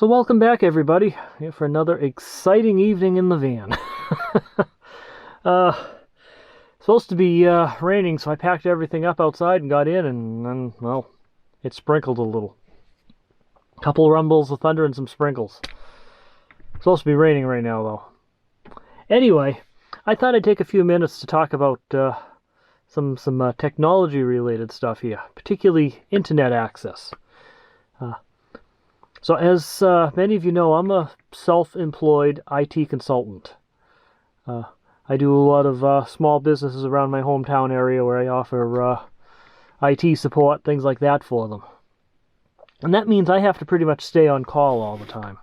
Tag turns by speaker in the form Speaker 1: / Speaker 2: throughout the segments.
Speaker 1: So welcome back, everybody, for another exciting evening in the van. Supposed to be raining, so I packed everything up outside and got in, and then, well, it sprinkled a little. Couple rumbles of thunder and some sprinkles. Supposed to be raining right now, though. Anyway, I thought I'd take a few minutes to talk about some technology-related stuff here, particularly internet access. So as many of you know, I'm a self-employed IT consultant. I do a lot of small businesses around my hometown area where I offer IT support, things like that for them. And that means I have to pretty much stay on call all the time.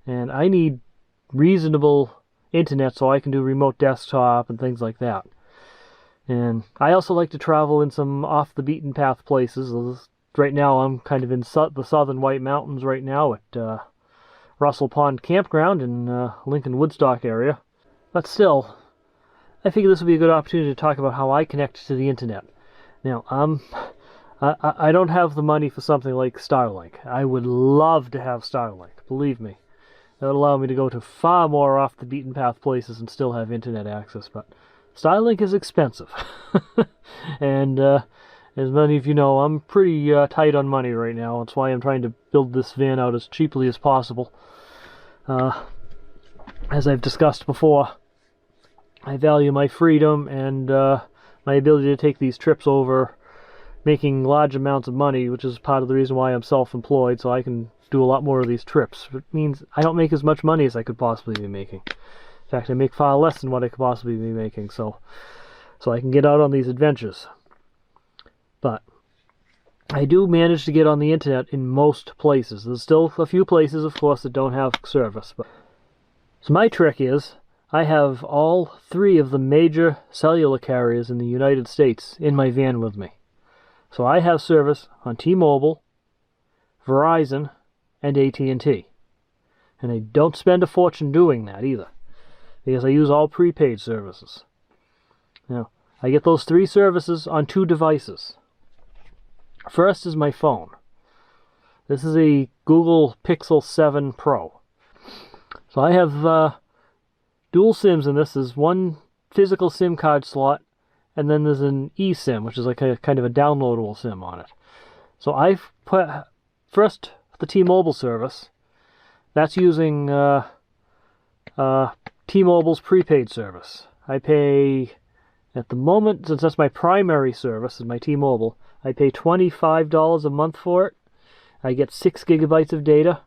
Speaker 1: And I need reasonable internet so I can do remote desktop and things like that. And I also like to travel in some off-the-beaten-path places. Right now, I'm kind of in the southern White Mountains right now at Russell Pond Campground in Lincoln Woodstock area. But still, I figure this would be a good opportunity to talk about how I connect to the internet. Now, I don't have the money for something like Starlink. I would love to have Starlink, believe me. That would allow me to go to far more off-the-beaten-path places and still have internet access, but Starlink is expensive. And as many of you know, I'm pretty tight on money right now. That's why I'm trying to build this van out as cheaply as possible. As I've discussed before, I value my freedom and my ability to take these trips over making large amounts of money, which is part of the reason why I'm self-employed, so I can do a lot more of these trips. It means I don't make as much money as I could possibly be making. In fact, I make far less than what I could possibly be making, so I can get out on these adventures. But I do manage to get on the internet in most places. There's still a few places, of course, that don't have service. So my trick is, I have all three of the major cellular carriers in the United States in my van with me. So I have service on T-Mobile, Verizon, and AT&T. And I don't spend a fortune doing that either, because I use all prepaid services. Now, I get those three services on two devices. First is my phone. This is a Google Pixel 7 Pro. So I have dual SIMs in this. There's one physical SIM card slot, and then there's an eSIM, which is like a kind of a downloadable SIM on it. So I've put first the T-Mobile service. That's using T-Mobile's prepaid service. I pay, at the moment, since that's my primary service, is my T-Mobile, I pay $25 a month for it. I get 6 gigabytes of data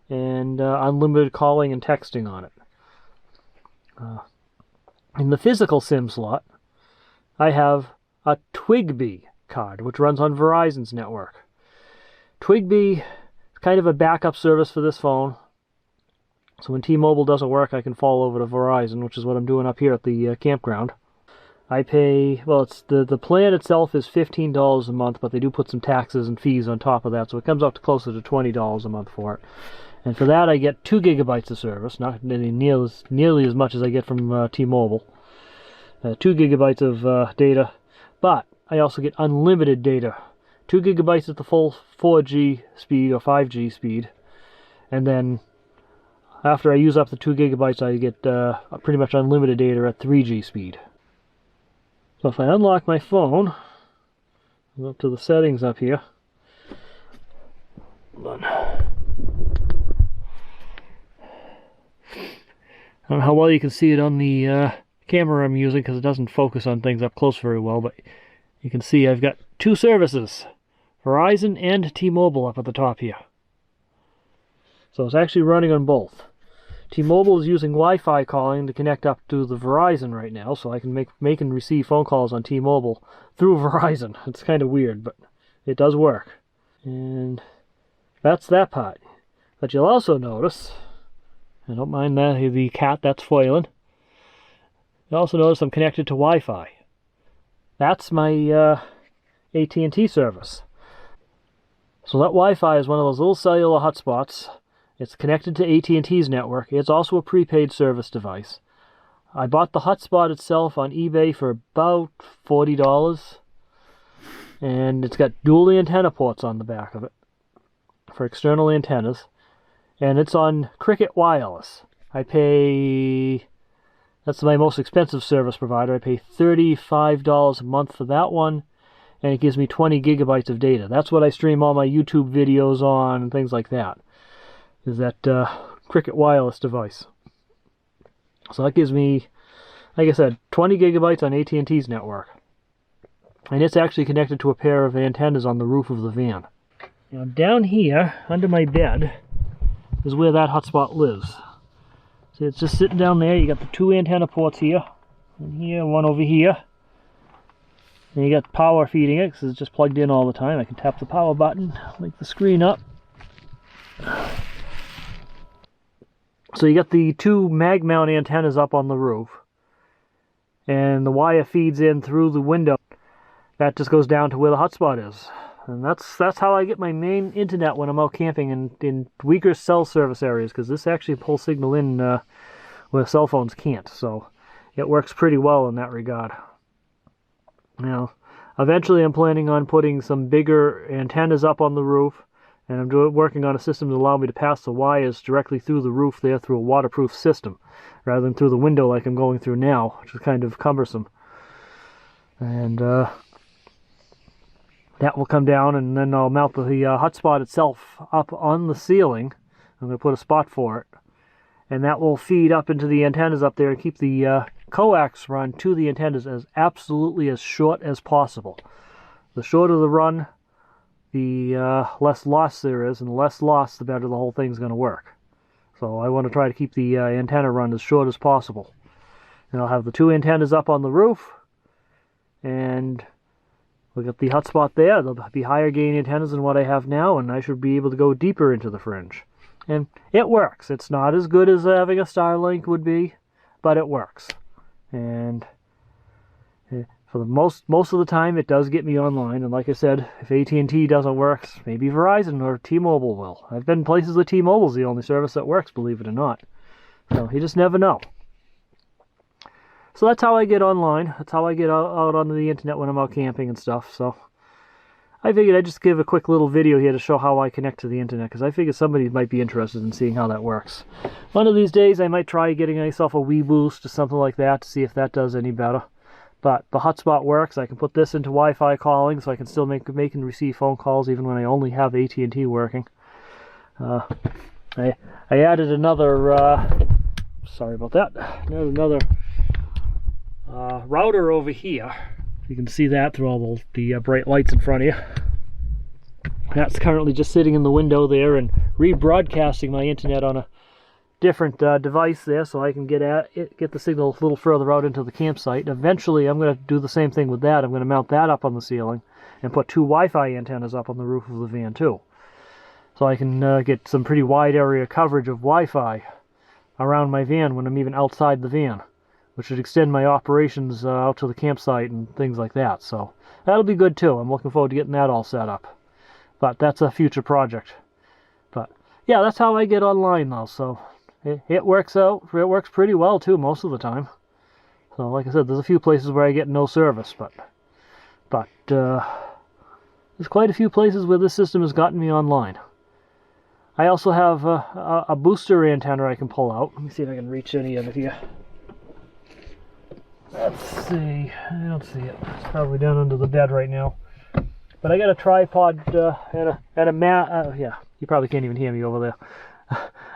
Speaker 1: and unlimited calling and texting on it. In the physical SIM slot, I have a Twigbee card, which runs on Verizon's network. Twigbee is kind of a backup service for this phone. So when T-Mobile doesn't work, I can fall over to Verizon, which is what I'm doing up here at the campground. I pay, well, it's the plan itself is $15 a month, but they do put some taxes and fees on top of that, so it comes up to closer to $20 a month for it. And for that, I get 2 gigabytes of service, not nearly as much as I get from T-Mobile. 2 gigabytes of data, but I also get unlimited data. 2 gigabytes at the full 4G speed or 5G speed, and then after I use up the 2 gigabytes, I get pretty much unlimited data at 3G speed. So if I unlock my phone, I'm up to the settings up here. Hold on. I don't know how well you can see it on the camera I'm using because it doesn't focus on things up close very well, but you can see I've got two services, Verizon and T-Mobile up at the top here. So it's actually running on both. T-Mobile is using Wi-Fi calling to connect up to the Verizon right now, so I can make and receive phone calls on T-Mobile through Verizon. It's kind of weird, but it does work. And that's that part. But you'll also notice, I don't mind that, the cat that's foiling. You'll also notice I'm connected to Wi-Fi. That's my AT&T service. So that Wi-Fi is one of those little cellular hotspots. It's connected to AT&T's network. It's also a prepaid service device. I bought the hotspot itself on eBay for about $40. And it's got dual antenna ports on the back of it for external antennas. and it's on Cricket Wireless. I pay, that's my most expensive service provider. I pay $35 a month for that one, and it gives me 20 gigabytes of data. That's what I stream all my YouTube videos on and things like that, is that Cricket Wireless device. So that gives me, like I said, 20 gigabytes on AT&T's network. And it's actually connected to a pair of antennas on the roof of the van. Now down here, under my bed, is where that hotspot lives. See, it's just sitting down there. You got the two antenna ports here, and here, one over here. And you got power feeding it, because it's just plugged in all the time. I can tap the power button, link the screen up. So you got the two mag mount antennas up on the roof, and the wire feeds in through the window. That just goes down to where the hotspot is. And that's how I get my main internet when I'm out camping in weaker cell service areas, because this actually pulls signal in where cell phones can't. So it works pretty well in that regard. Now, eventually I'm planning on putting some bigger antennas up on the roof, and I'm working on a system to allow me to pass the wires directly through the roof there through a waterproof system, rather than through the window like I'm going through now, which is kind of cumbersome. And that will come down, and then I'll mount the hotspot itself up on the ceiling. I'm going to put a spot for it. And that will feed up into the antennas up there and keep the coax run to the antennas as absolutely as short as possible. The shorter the run, the less loss there is, and the less loss, the better the whole thing's going to work. So I want to try to keep the antenna run as short as possible. And I'll have the two antennas up on the roof, and we'll get the hotspot there. There'll be higher gain antennas than what I have now, and I should be able to go deeper into the fringe. And it works. It's not as good as having a Starlink would be, but it works. And for the most of the time, it does get me online. And like I said, if AT&T doesn't work, maybe Verizon or T-Mobile will. I've been places where T-Mobile's the only service that works, believe it or not. So you just never know. So that's how I get online. That's how I get out onto the internet when I'm out camping and stuff. So I figured I'd just give a quick little video here to show how I connect to the internet, because I figured somebody might be interested in seeing how that works. One of these days I might try getting myself a Wii Boost or something like that to see if that does any better. But the hotspot works. I can put this into Wi-Fi calling, so I can still make and receive phone calls even when I only have AT&T working. I added another, sorry about that, another router over here. You can see that through all the bright lights in front of you. That's currently just sitting in the window there and rebroadcasting my internet on a different device there, so I can get the signal a little further out into the campsite. Eventually I'm going to do the same thing with that. I'm going to mount that up on the ceiling and put two Wi-Fi antennas up on the roof of the van too, so I can get some pretty wide area coverage of Wi-Fi around my van when I'm even outside the van, which should extend my operations out to the campsite and things like that. So that'll be good too. I'm looking forward to getting that all set up. But that's a future project. But yeah, that's how I get online though. So it works out. It works pretty well too most of the time. So like I said, there's a few places where I get no service, but there's quite a few places where this system has gotten me online. I also have a booster antenna I can pull out. Let me see if I can reach any of it here. Let's see. I don't see it. It's probably down under the bed right now. But I got a tripod and a mat. Yeah, you probably can't even hear me over there.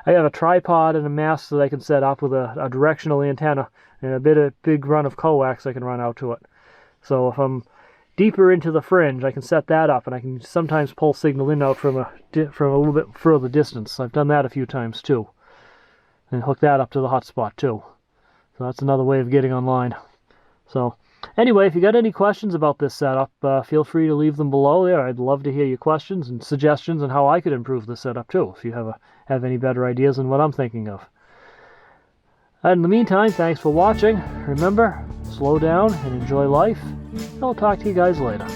Speaker 1: I have a tripod and a mast that I can set up with a directional antenna and a big run of coax I can run out to it. So if I'm deeper into the fringe, I can set that up, and I can sometimes pull signal in out from a little bit further distance. I've done that a few times too, and hook that up to the hotspot too. So that's another way of getting online. So anyway, if you got any questions about this setup, feel free to leave them below there. I'd love to hear your questions and suggestions on how I could improve this setup too, if you have any better ideas than what I'm thinking of. And in the meantime, thanks for watching. Remember, slow down and enjoy life. I'll talk to you guys later.